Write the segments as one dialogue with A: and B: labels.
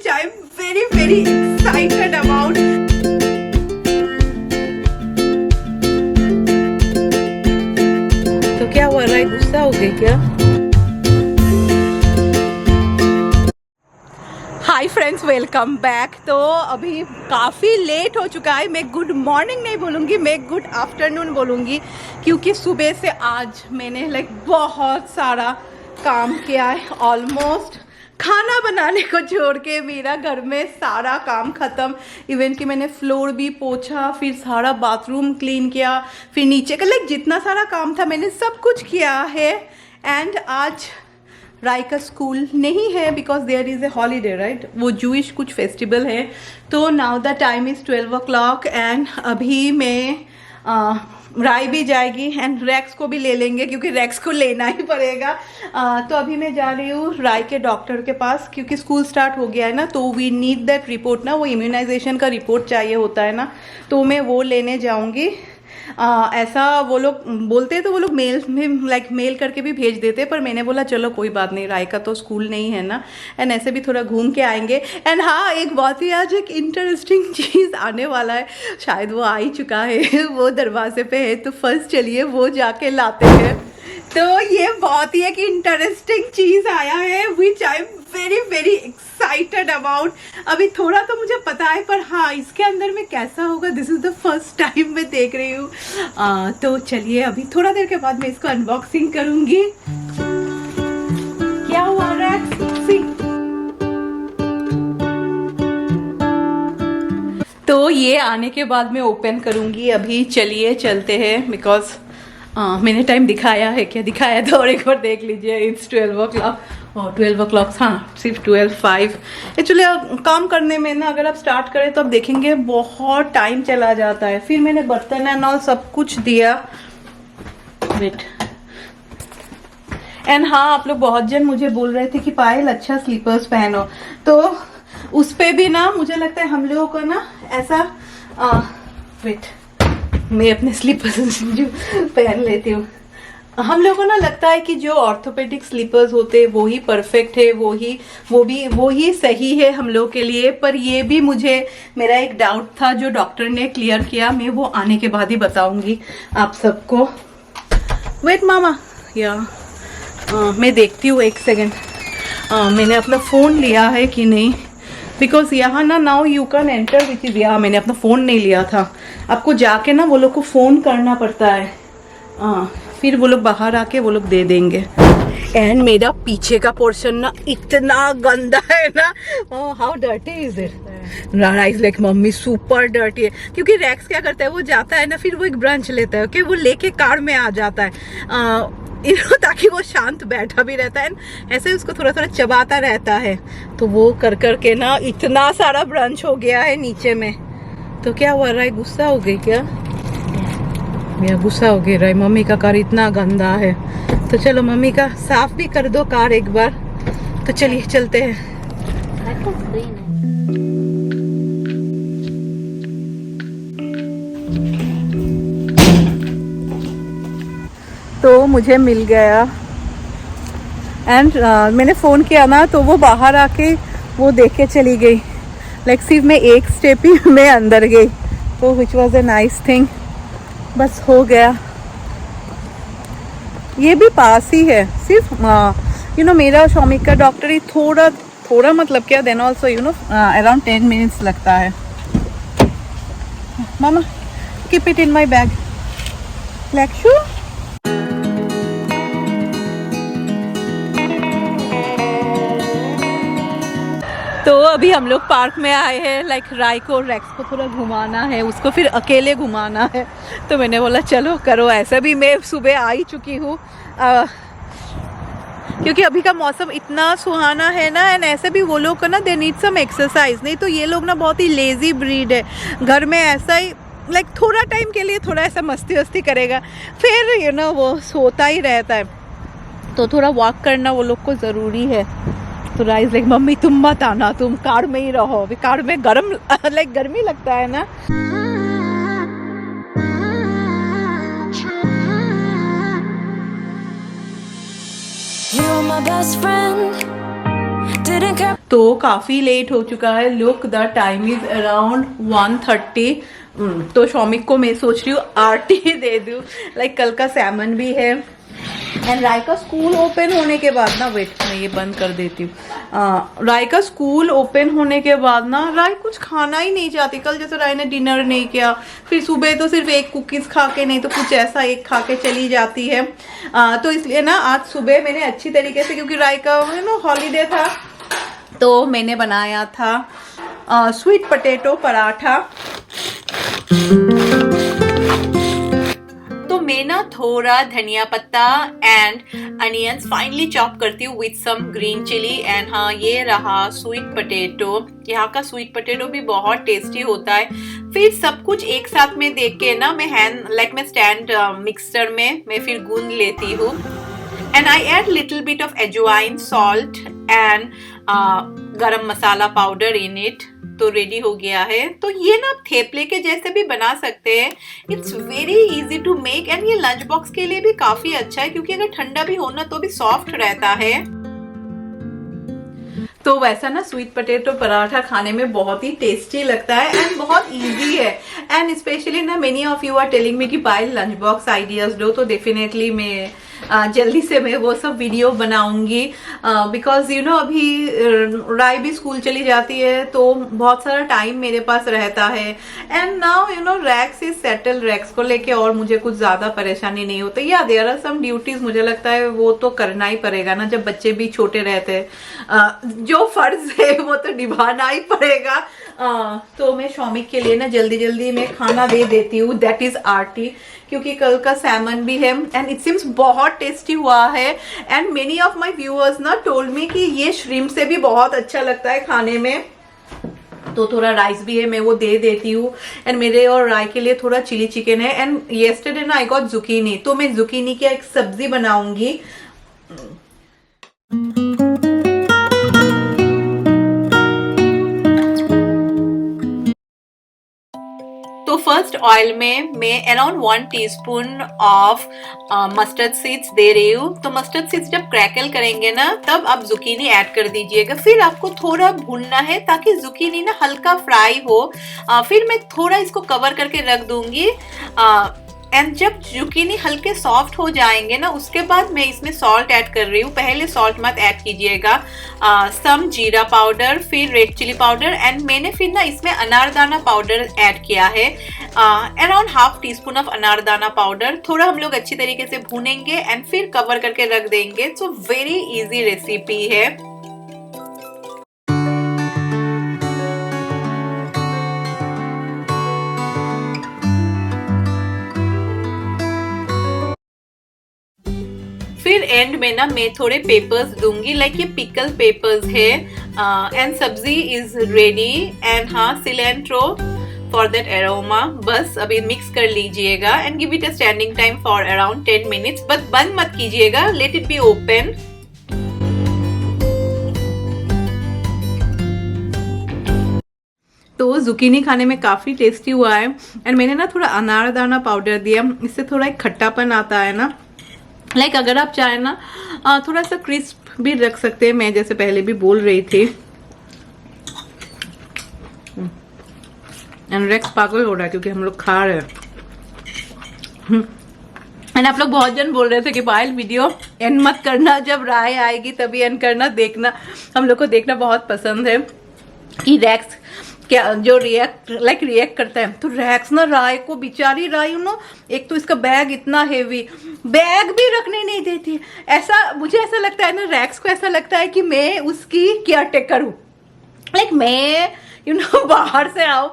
A: which I am very excited about. तो क्या हुआ, राय गुस्सा हो गई क्या? Hi friends, welcome back. तो अभी काफ़ी लेट हो चुका है। मैं गुड मॉर्निंग नहीं बोलूँगी, मैं गुड आफ्टरनून बोलूँगी, क्योंकि सुबह से आज मैंने बहुत सारा काम किया है। ऑलमोस्ट खाना बनाने को छोड़ के मेरा घर में सारा काम ख़त्म। इवन कि मैंने फ्लोर भी पोछा, फिर सारा बाथरूम क्लीन किया, फिर नीचे का जितना सारा काम था मैंने सब कुछ किया है। एंड आज राय का स्कूल नहीं है because there is a holiday, right? वो जूइश कुछ फेस्टिवल है। तो now the time is 12 o'clock and अभी मैं राय भी जाएगी एंड रैक्स को भी ले लेंगे, क्योंकि रैक्स को लेना ही पड़ेगा। तो अभी मैं जा रही हूँ राय के डॉक्टर के पास, क्योंकि स्कूल स्टार्ट हो गया है ना, तो वी नीड दैट रिपोर्ट ना, वो इम्यूनाइजेशन का रिपोर्ट चाहिए होता है ना, तो मैं वो लेने जाऊँगी। ऐसा वो लोग बोलते हैं, तो वो लोग मेल में मेल करके भी भेज देते, पर मैंने बोला चलो कोई बात नहीं, राय का तो स्कूल नहीं है ना, एंड ऐसे भी थोड़ा घूम के आएंगे। एंड हाँ, एक बहुत ही आज एक इंटरेस्टिंग चीज़ आने वाला है, शायद वो आ ही चुका है, वो दरवाजे पे है, तो फर्स्ट चलिए वो जाके लाते हैं। तो ये बहुत ही एक इंटरेस्टिंग चीज़ आया है which I am very excited about. अभी थोड़ा तो मुझे पता है, पर हाँ इसके अंदर में कैसा होगा, this is the first time मैं देख रही हूँ। तो चलिए अभी थोड़ा देर के बाद मैं इसको अनबॉक्सिंग करूँगी। क्या हुआ रैक्स? तो ये आने के बाद मैं ओपन करूँगी। अभी चलिए चलते हैं, बिकॉज मैंने टाइम दिखाया है, क्या दिखाया था, और एक बार देख लीजिए। इट्स 12 o'clock और 12 o'clock, हाँ सिर्फ 12:05। एक्चुअली काम करने में ना, अगर आप स्टार्ट करें तो आप देखेंगे बहुत टाइम चला जाता है। फिर मैंने बर्तन एंड ऑल सब कुछ दिया। वेट। एंड हाँ, आप लोग बहुत जन मुझे बोल रहे थे कि पायल अच्छा स्लीपर्स पहनो, तो उस पर भी ना मुझे लगता है हम लोगों को ना ऐसा वेट, मैं अपने स्लीपर्स जो पहन लेती हूँ। हम लोगों को ना लगता है कि जो ऑर्थोपेडिक स्लीपर्स होते हैं वो ही परफेक्ट है, वो ही सही है हम लोग के लिए। पर ये भी मेरा एक डाउट था जो डॉक्टर ने क्लियर किया, मैं वो आने के बाद ही बताऊंगी आप सबको। वेट मामा, या मैं देखती हूँ एक सेकेंड, मैंने अपना फ़ोन लिया है कि नहीं, बिकॉज यहाँ ना now you can enter which is, यहाँ मैंने अपना फ़ोन नहीं लिया था। आपको जाके ना वो लोग को फ़ोन करना पड़ता है, फिर वो लोग बाहर आके वो लोग दे देंगे। एंड मेरा पीछे का पोर्शन ना इतना गंदा है ना, how dirty is it? Rise like mummy super dirty है, क्योंकि रैक्स क्या करता है, वो जाता है ना, फिर वो एक ब्रांच लेता है, ओके, वो लेके कार में आ जाता है ताकि वो शांत बैठा भी रहता है, ऐसे उसको थोड़ा थोड़ा चबाता रहता है। तो वो कर के ना इतना सारा ब्रांच हो गया है नीचे में। तो क्या हुआ, राय गुस्सा हो गई क्या? मेरा गुस्सा हो गया, राय मम्मी का कार इतना गंदा है। तो चलो मम्मी का साफ भी कर दो कार एक बार। तो चलिए चलते हैं। तो मुझे मिल गया एंड मैंने फ़ोन किया ना, तो वो बाहर आके वो देख के चली गई। सिर्फ मैं एक स्टेप ही मैं अंदर गई, तो which was a nice thing. बस हो गया। ये भी पास ही है, सिर्फ मेरा शॉमिक का डॉक्टर ही थोड़ा मतलब क्या, देन ऑल्सो अराउंड 10 minutes लगता है। मामा keep it in my bag. Black shoe. तो अभी हम लोग पार्क में आए हैं, राय को रैक्स को थोड़ा घुमाना है, उसको फिर अकेले घुमाना है। तो मैंने बोला चलो करो, ऐसा भी मैं सुबह आ ही चुकी हूँ, क्योंकि अभी का मौसम इतना सुहाना है ना, एंड ऐसे भी वो लोग को ना दे नीड सम एक्सरसाइज। नहीं तो ये लोग ना बहुत ही लेजी ब्रीड है, घर में ऐसा ही थोड़ा टाइम के लिए थोड़ा ऐसा मस्ती वस्ती करेगा, फिर वो सोता ही रहता है। तो थोड़ा वॉक करना वो लोग को ज़रूरी है। तो राइज मम्मी तुम मत आना, तुम कार में ही रहो, अभी कार में गर्मी लगता है ना।
B: You're my best friend, didn't care.
A: तो काफ़ी लेट हो चुका है। Look the time is around 1:30। तो शौमिक को मैं सोच रही हूँ आरटी दे दूँ। लाइक कल का सैमन भी है एंड राय का स्कूल ओपन होने के बाद ना, वेट मैं ये बंद कर देती हूँ। राय का स्कूल ओपन होने के बाद ना राय कुछ खाना ही नहीं चाहती। कल जैसे राय ने डिनर नहीं किया, फिर सुबह तो सिर्फ एक कुकीज़ खा के, नहीं तो कुछ ऐसा एक खा के चली जाती है। तो इसलिए ना आज सुबह मैंने अच्छी तरीके से, क्योंकि राय का हॉलीडे था, तो मैंने बनाया था स्वीट पोटैटो पराठा। तो मैं ना थोड़ा धनिया पत्ता एंड अनियंस फाइनली चॉप करती हूँ with some green chilli. And हाँ, ये रहा स्वीट पोटैटो। यहाँ का स्वीट पोटैटो भी बहुत टेस्टी होता है। फिर सब कुछ एक साथ में देख के ना मैं स्टैंड मिक्सर में मैं फिर गूंद लेती हूँ। And I add little bit of ajwain, salt and garam masala powder in it. तो रेडी हो गया है। तो ये ना आप थेपले के जैसे भी बना सकते हैं। It's very easy to make and ये लंच बॉक्स के लिए भी काफी अच्छा है, क्योंकि अगर ठंडा भी हो ना तो भी सॉफ्ट रहता है। तो वैसा ना स्वीट पोटैटो पराठा खाने में बहुत ही टेस्टी लगता है एंड बहुत इजी है। एंड स्पेशली ना many of you are telling me कि बाय लंच बॉक्स आइडियाज दो, तो डेफिनेटली मैं जल्दी से मैं वो सब वीडियो बनाऊंगी। बिकॉज अभी राय भी स्कूल चली जाती है तो बहुत सारा टाइम मेरे पास रहता है। And now racks is settle, racks को लेके और मुझे कुछ ज्यादा परेशानी नहीं होती। या देयर आर सम ड्यूटीज, मुझे लगता है वो तो करना ही पड़ेगा ना, जब बच्चे भी छोटे रहते हैं। जो फर्ज है वो तो निभाना ही पड़ेगा। तो मैं शौमिक के लिए ना जल्दी जल्दी मैं खाना दे देती हूँ, दैट इज आरटी, क्योंकि कल का सैमन भी है एंड इट सीम्स बहुत टेस्टी हुआ है। And many of my viewers ना टोल्ड मी कि ये श्रिम्प से भी बहुत अच्छा लगता है खाने में। तो थोड़ा राइस भी है, मैं वो दे देती हूँ। एंड मेरे और राय के लिए थोड़ा चिली चिकन है। एंड येस्टरडे ना आई गॉट जुकीनी, तो मैं जुकीनी की एक सब्जी बनाऊंगी। तो फर्स्ट ऑयल में मैं around 1 teaspoon of mustard seeds दे रही हूँ। तो मस्टर्ड सीड्स जब क्रैकल करेंगे ना तब आप जुकीनी ऐड कर दीजिएगा। फिर आपको थोड़ा भूनना है ताकि जुकीनी ना हल्का फ्राई हो। फिर मैं थोड़ा इसको कवर करके रख दूंगी। एंड जब जुकीनी हल्के सॉफ्ट हो जाएंगे ना उसके बाद मैं इसमें सॉल्ट ऐड कर रही हूँ। पहले सॉल्ट मत ऐड कीजिएगा। सम जीरा पाउडर, फिर रेड चिली पाउडर एंड मैंने फिर ना इसमें अनारदाना पाउडर ऐड किया है। Around half tea spoon of anardana powder. थोड़ा हम लोग अच्छी तरीके से भूनेंगे एंड फिर कवर करके रख देंगे। सो वेरी इजी रेसिपी है। फिर एंड में ना मैं थोड़े पेपर्स दूंगी, लाइक ये पिकल पेपर्स है। एंड सब्जी इज रेडी। एंड हाँ, सिलेंट्रो फॉर दैट एरोमा। बस अभी मिक्स कर लीजिएगा and give it a standing time for around 10 minutes. बस बंद मत कीजिएगा, लेट इट बी ओपन। तो जुकीनी खाने में काफ़ी टेस्टी हुआ है। एंड मैंने ना थोड़ा अनारदाना पाउडर दिया, इससे थोड़ा एक खट्टापन आता है ना। लाइक अगर आप चाहें ना थोड़ा सा क्रिस्प भी रख सकते हैं, मैं जैसे पहले भी बोल रही थी। एंड रेक्स पागल हो रहा है क्योंकि हम लोग खा रहे हैं। एंड आप लोग बहुत जन बोल रहे थे कि पायल वीडियो एंड मत करना, जब राय आएगी तभी एंड करना। देखना, हम लोग को देखना बहुत पसंद है कि रैक्स क्या जो रिएक्ट करता है। तो रैक्स ना राय को, बेचारी राय एक तो इसका बैग इतना हेवी, बैग भी रखने नहीं देती। ऐसा मुझे ऐसा लगता है ना, रैक्स को ऐसा लगता है कि मैं उसकी केयर टेकर हूँ। लाइक मैं बाहर से आओ,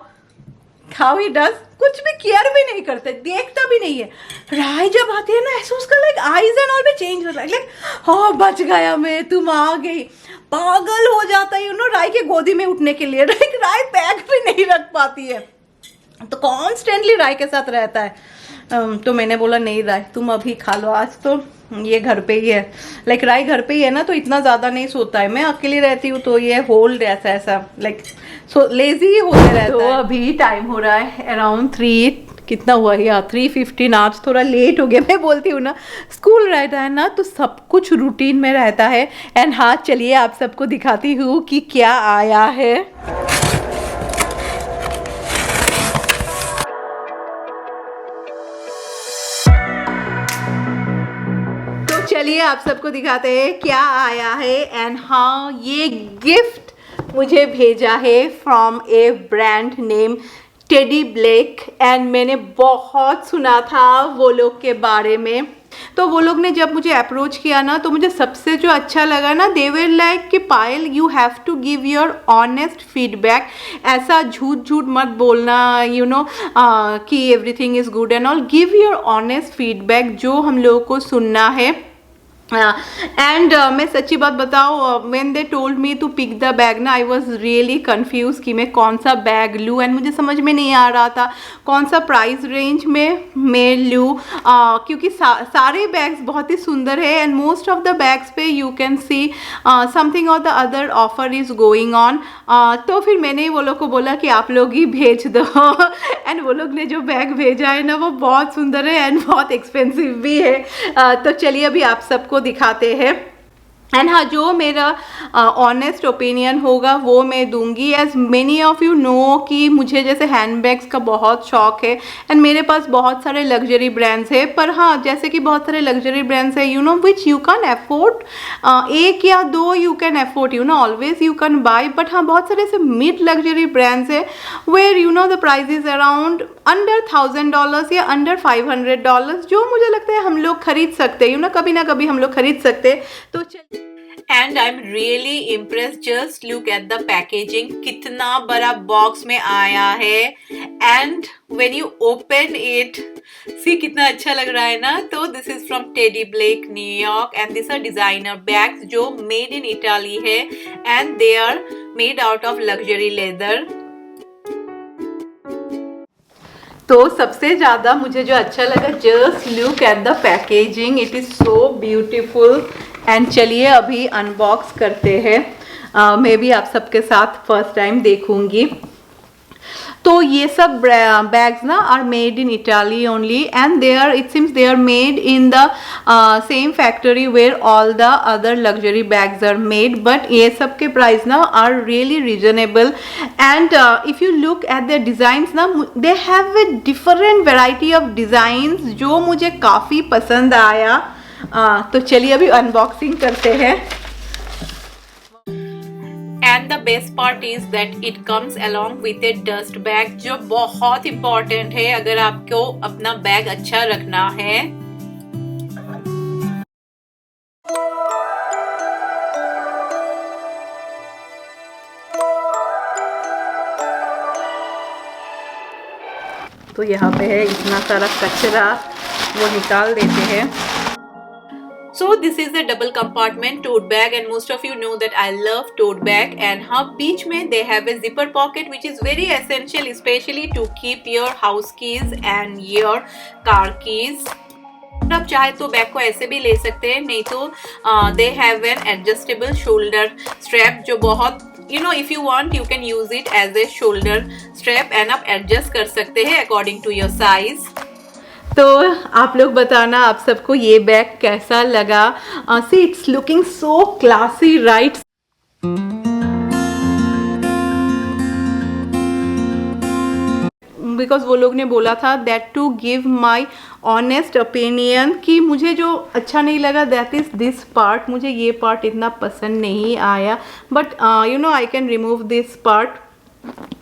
A: हाउ ही डज, कुछ भी केयर भी नहीं करते, देखता भी नहीं है। राय जब आती है ना ऐसे उसका लाइक आईज एंड ऑल भी चेंज होता है। लाइक हाँ बच गया मैं, तुम आ गई, पागल हो जाता है राय के गोदी में उठने के लिए। लाइक राय बैग भी नहीं रख पाती है, तो कॉन्स्टेंटली राय के साथ रहता है। तो मैंने बोला नहीं राय तुम अभी खा लो, आज तो ये घर पे ही है। लाइक राय घर पे ही है ना तो इतना ज्यादा नहीं सोता है। मैं अकेली रहती हूँ तो ये होल्ड ऐसा लाइक सो लेजी ही होते रहता है। तो अभी टाइम हो रहा है अराउंड 3 कितना हुआ यार 3:15। आज थोड़ा लेट हो गया। मैं बोलती हूँ ना, स्कूल रहता है ना तो सब कुछ रूटीन में रहता है। एंड हाँ, चलिए आप सबको दिखाती हूँ कि क्या आया है। तो चलिए आप सबको दिखाते हैं क्या आया है। एंड हाँ, ये गिफ्ट मुझे भेजा है from a brand name Teddy Blake. And मैंने बहुत सुना था वो लोग के बारे में। तो वो लोग ने जब मुझे अप्रोच किया ना, तो मुझे सबसे जो अच्छा लगा ना, दे वर लाइक कि Payal you have to give your honest feedback. ऐसा झूठ झूठ मत बोलना, यू नो, कि everything is good and all. Give your honest feedback, जो हम लोगों को सुनना है। एंड मैं सच्ची बात बताऊँ, when they told me to pick the bag ना, आई वॉज रियली कन्फ्यूज कि मैं कौन सा बैग लूँ। एंड मुझे समझ में नहीं आ रहा था कौन सा प्राइस रेंज में मैं लूँ, क्योंकि सारे बैग्स बहुत ही सुंदर है। And most of the bags पे यू कैन सी समथिंग और the other offer is going on. तो फिर मैंने वो लोग को बोला कि आप लोग ही भेज दो। एंड वो लोग ने जो बैग भेजा है ना, वो बहुत सुंदर है एंड बहुत एक्सपेंसिव भी है। तो चलिए अभी आप सबको दिखाते हैं। एंड हाँ, जो मेरा ऑनेस्ट ओपिनियन होगा वो मैं दूंगी। As many of you know कि मुझे जैसे हैंडबैग्स का बहुत शौक है। एंड मेरे पास बहुत सारे लग्जरी ब्रांड्स है। पर हाँ, जैसे कि बहुत सारे लग्जरी ब्रांड्स है, you know, which you can afford, एक या दो you can afford, you know, always you can buy. But हाँ, बहुत सारे ऐसे मिड लग्जरी ब्रांड्स है where you know the price is around under $1000 या अंडर $500, जो मुझे लगता है हम लोग खरीद सकते हैं, यू नो, कभी ना कभी हम लोग खरीद सकते हैं। तो चलिए। And I am really impress, just look at the packaging, कितना बड़ा बॉक्स में आया है। And when you open it, see कितना अच्छा लग रहा है ना। तो this is from Teddy Blake New York and this are designer bags जो मेड इन इटाली है। And they are made out of luxury leather. तो सबसे ज़्यादा मुझे जो अच्छा लगा, just look at the packaging, it is so beautiful. And चलिए अभी अनबॉक्स करते हैं। मैं भी आप सबके साथ फर्स्ट टाइम देखूंगी। तो ये सब बैग्स ना are made in Italy only. And they are, it seems they are made in the same factory where all the other luxury bags are made. But ये सब के प्राइस ना are really reasonable. And if you look at the designs ना, they have a different variety of designs जो मुझे काफ़ी पसंद आया। तो चलिए अभी अनबॉक्सिंग करते हैं। And the best part is that it comes along with A dust bag, जो बहुत इंपॉर्टेंट है अगर आपको अपना बैग अच्छा रखना है। तो यहाँ पे है इतना सारा कचरा, वो निकाल देते हैं। So this is the double compartment tote bag and most of you know that I love tote bag। and हाँ, बीच में they have a zipper pocket which is very essential, especially to keep your house keys and your car keys। आप चाहे तो bag को ऐसे भी ले सकते हैं, नहीं तो they have an adjustable shoulder strap, जो बहुत, you know, if you want you can use it as a shoulder strap and आप adjust कर सकते हैं according to your size। तो आप लोग बताना आप सबको ये बैग कैसा लगा। See it's looking so classy, right. Because वो लोग ने बोला था that to give my honest opinion, कि मुझे जो अच्छा नहीं लगा दैट इज़ दिस पार्ट, मुझे ये पार्ट इतना पसंद नहीं आया। But you know I can remove this part,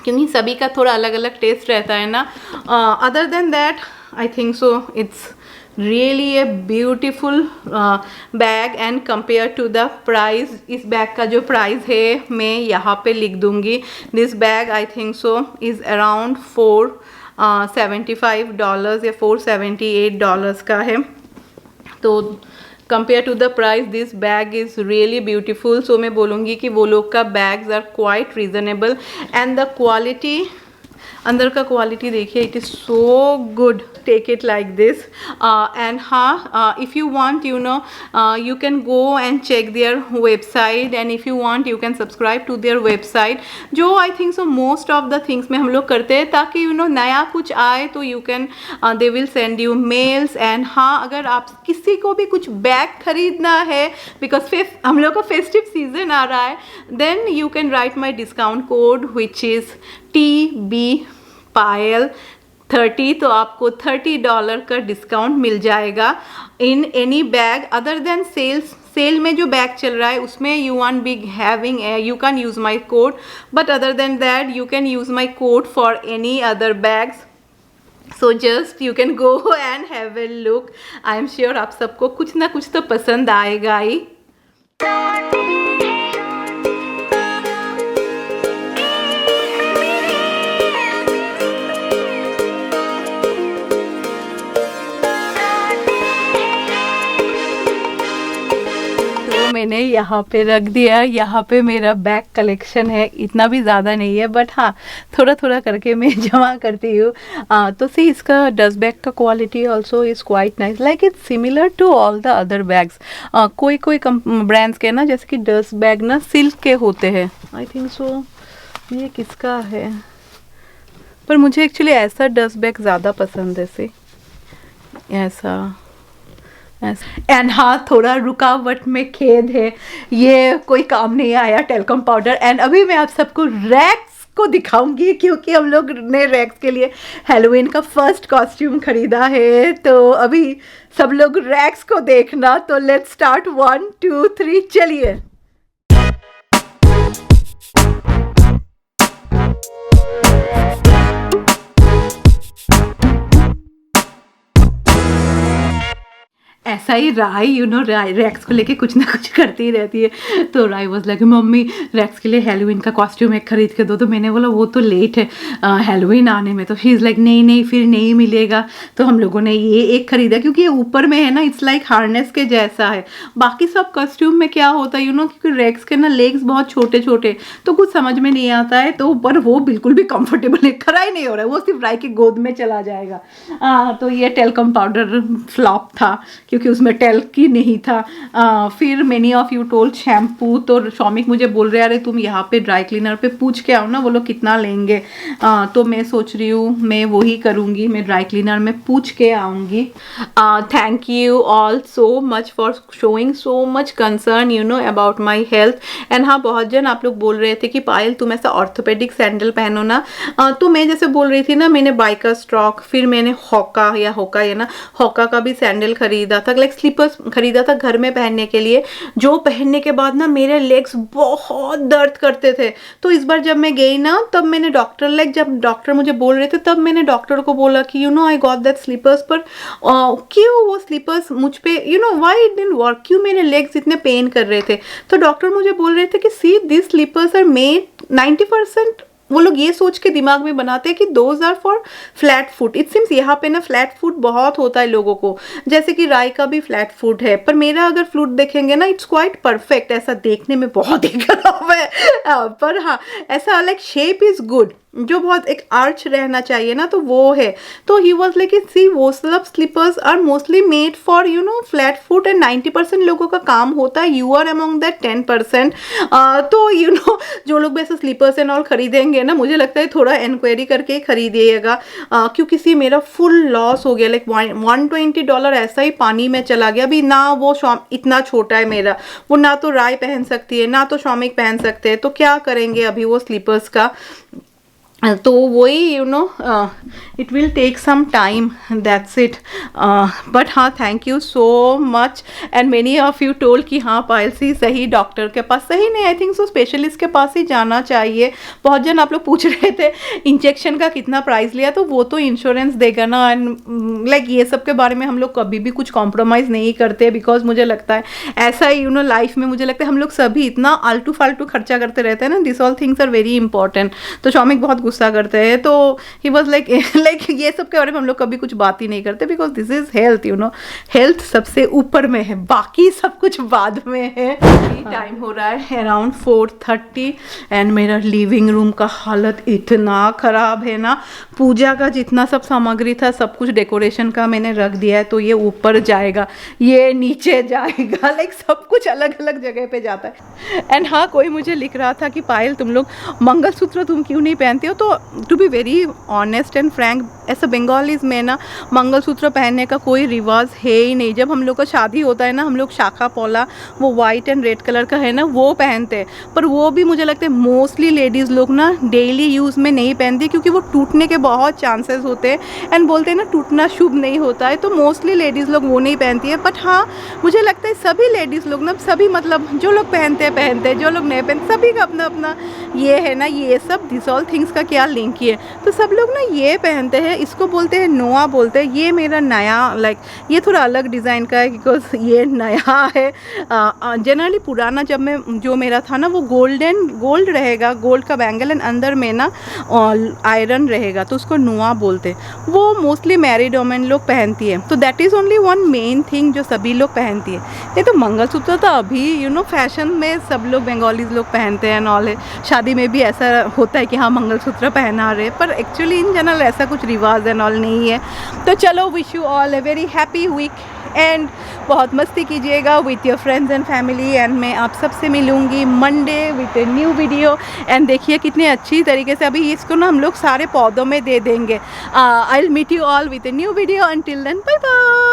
A: क्योंकि सभी का थोड़ा अलग अलग टेस्ट रहता है ना। Other than that I think so it's really a beautiful bag। and compared to the price, इस बैग का जो प्राइस है मैं यहाँ पे लिख दूँगी। this bag I think so is around $475 या $478 का है। तो compare to the price this bag is really beautiful. So मैं बोलूँगी कि वो लोग का bags are quite reasonable. And the quality अंदर का क्वालिटी देखिए, it is so good, take it like this. And हाँ, if you want you can go and check their website, and if you want you can subscribe to their website, जो I think so most of the things में हम लोग करते हैं ताकि नया कुछ आए तो you can they will send you mails. and हाँ, अगर आप किसी को भी कुछ बैग खरीदना है because हम लोग का फेस्टिव सीजन आ रहा है, then you can write my discount code which is TB Payal30, तो आपको $30 का डिस्काउंट मिल जाएगा in any bag other than sale में जो बैग चल रहा है उसमें you won't be having, you can use my code, but other than that you can use my code for any other bags. So just you can go and have a look. I am sure आप सबको कुछ ना कुछ तो पसंद आएगा ही. मैंने यहाँ पे रख दिया. यहाँ पे मेरा बैग कलेक्शन है, इतना भी ज़्यादा नहीं है बट हाँ थोड़ा थोड़ा करके मैं जमा करती हूँ. तो सी इसका डस्ट बैग का quality also is quite nice, like it's similar to all the other bags. कोई ब्रांड्स के ना जैसे कि डस्ट बैग ना सिल्क के होते हैं. आई थिंक सो ये किसका है, पर मुझे एक्चुअली ऐसा डस्ट बैग ज़्यादा पसंद है. से ऐसा एंड हाँ, थोड़ा रुकावट में खेद है, ये कोई काम नहीं आया टेल्कम पाउडर. एंड अभी मैं आप सबको रैक्स को दिखाऊंगी क्योंकि हम लोग ने रैक्स के लिए हैलोवीन का फर्स्ट कॉस्ट्यूम खरीदा है. तो अभी सब लोग रैक्स को देखना. तो लेट्स स्टार्ट 1 2 3 चलिए. ऐसा ही राय राय रैक्स को लेके कुछ ना कुछ करती ही रहती है. तो राय वाज लाइक मम्मी रैक्स के लिए हैलोवीन का कॉस्ट्यूम एक खरीद के दो. तो मैंने बोला वो तो लेट है हैलोवीन आने में. तो शी इज़ लाइक नहीं फिर नहीं मिलेगा. तो हम लोगों ने ये एक खरीदा क्योंकि ये ऊपर में है ना, इट्स लाइक हार्नेस के जैसा है. बाकी सब कॉस्ट्यूम में क्या होता है क्योंकि रैक्स के ना लेग्स बहुत छोटे छोटे, तो कुछ समझ में नहीं आता है. तो ऊपर वो बिल्कुल भी कंफर्टेबल है, खरा ही नहीं हो रहा है, वो सिर्फ राय की गोद में चला जाएगा. तो ये टेल्कम पाउडर फ्लॉप था क्योंकि उसमें टेल्क ही नहीं था. फिर many of you told shampoo. तो शौमिक मुझे बोल रहे अरे तुम यहाँ पे ड्राई क्लीनर पे पूछ के आओ ना, वो लोग कितना लेंगे. तो मैं सोच रही हूँ मैं वही करूँगी, मैं ड्राई क्लीनर में पूछ के आऊँगी. Thank you all so much for showing so much concern about my health. And हाँ, बहुत जन आप लोग बोल रहे थे कि पायल तुम ऐसा ऑर्थोपेडिक सैंडल पहनो ना. तो मैं जैसे बोल रही थी ना, मैंने बाइकर स्टॉक, फिर मैंने हॉका का भी सैंडल खरीदा था, लाइक स्लीपर्स खरीदा था घर में पहनने के लिए, जो पहनने के बाद ना मेरे लेग्स बहुत दर्द करते थे. तो इस बार जब मैं गई ना, तब मैंने जब डॉक्टर मुझे बोल रहे थे तब मैंने डॉक्टर को बोला कि आई गॉट दैट स्लीपर्स. पर क्यों वो स्लीपर्स मुझ पे व्हाई इट डिडंट वर्क, क्यों मेरे लेग्स इतने पेन कर रहे थे. तो डॉक्टर मुझे बोल रहे थे कि see this slippers are made 90%, वो लोग ये सोच के दिमाग में बनाते हैं कि those are for flat foot. It seems यहाँ पे ना फ्लैट फुट बहुत होता है लोगों को, जैसे कि राय का भी फ्लैट फुट है, पर मेरा अगर फ्लूट देखेंगे ना इट्स क्वाइट परफेक्ट. ऐसा देखने में बहुत ही खराब है, पर हाँ ऐसा लाइक शेप इज गुड, जो बहुत एक आर्च रहना चाहिए ना, तो वो है. तो ही वॉज लाइक सी वो सब slippers are mostly made for flat foot and 90% लोगों का काम होता है. You are among that 10%. तो जो लोग वैसे स्लीपर्स एंड ऑल खरीदेंगे ना, मुझे लगता है थोड़ा इंक्वायरी करके खरीदिएगा, क्योंकि सी मेरा फुल लॉस हो गया. लाइक $120 ऐसा ही पानी में चला गया. अभी ना वो इतना छोटा है मेरा, वो ना तो राय पहन सकती है ना तो शौमिक पहन सकते हैं. तो क्या करेंगे अभी वो स्लीपर्स का. तो वही it will take some time, that's it. But हाँ, thank you so much. And many of you told कि हाँ पायल सी सही डॉक्टर के पास, सही नहीं आई थिंक सो स्पेशलिस्ट के पास ही जाना चाहिए. बहुत जन आप लोग पूछ रहे थे इंजेक्शन का कितना प्राइस लिया, तो वो तो इंश्योरेंस देगा ना. एंड लाइक ये सब के बारे में हम लोग कभी भी कुछ कॉम्प्रोमाइज़ नहीं करते, बिकॉज मुझे लगता है ऐसा ही लाइफ में मुझे लगता है हम लोग सभी इतना आलतू फालतू खर्चा करते रहते हैं ना. This all things are very important. तो शौमिक बहुत गुस्सा करते हैं। तो ही वॉज लाइक लाइक ये सब के बारे में हम लोग कभी कुछ बात ही नहीं करते, because this is health, you know, health सबसे ऊपर में है, बाकी सब कुछ बाद में है। टाइम हो रहा है अराउंड 4:30 एंड मेरा लिविंग रूम का हालत इतना ख़राब है ना। पूजा का जितना सब सामग्री था सब कुछ डेकोरेशन का मैंने रख दिया है, तो ये ऊपर जाएगा, ये नीचे जाएगा, लाइक सब कुछ अलग अलग जगह पे जाता है। एंड हाँ, कोई मुझे लिख रहा था कि पायल तुम लोग मंगलसूत्र तुम क्यों नहीं पहनते हो? तो to be very honest and frank, ऐसा बंगालीज में ना मंगलसूत्र पहनने का कोई रिवाज है ही नहीं। जब हम लोग का शादी होता है ना, हम लोग शाखा पौला वो वाइट एंड रेड कलर का है ना वो पहनते हैं, पर वो भी मुझे लगता है मोस्टली लेडीज़ लोग ना डेली यूज़ में नहीं पहनती, क्योंकि वो टूटने के बहुत चांसेस होते हैं एंड बोलते हैं ना टूटना शुभ नहीं होता है, तो मोस्टली लेडीज़ लोग वो नहीं पहनती है। बट हाँ, मुझे लगता है सभी लेडीज़ लोग ना, सभी मतलब जो लोग पहनते हैं, जो लोग नहीं पहनते, सभी का अपना अपना ये है ना, ये सब दिस ऑल थिंग्स का क्या लिंक ही है। तो सब लोग ना ये पहनते हैं, इसको बोलते हैं नोआ बोलते हैं। ये मेरा नया लाइक ये थोड़ा अलग डिज़ाइन का है, बिकॉज ये नया है। जनरली पुराना जब मैं जो मेरा था ना वो गोल्ड रहेगा, गोल्ड का बैंगल एंड अंदर में ना आयरन रहेगा, तो उसको नोआ बोलते हैं। वो मोस्टली मैरिड वोमेन लोग पहनती है, तो that is only one main thing जो सभी लोग पहनती है। नहीं तो मंगलसूत्र तो अभी यू नो फैशन में सब लोग बंगालीज लोग पहनते हैं नॉल है, शादी में भी ऐसा होता है कि हाँ मंगलसूत्र पहना रहे, पर एक्चुअली इन जनरल ऐसा कुछ रिवाज एंड ऑल नहीं है। तो चलो, wish you all a very happy weekend बहुत मस्ती कीजिएगा with your friends and family, and मैं आप सबसे मिलूँगी Monday with a new video. And देखिए कितनी अच्छी तरीके से अभी इसको ना हम लोग सारे पौधों में दे देंगे। I will meet you all with a new video, until then bye bye.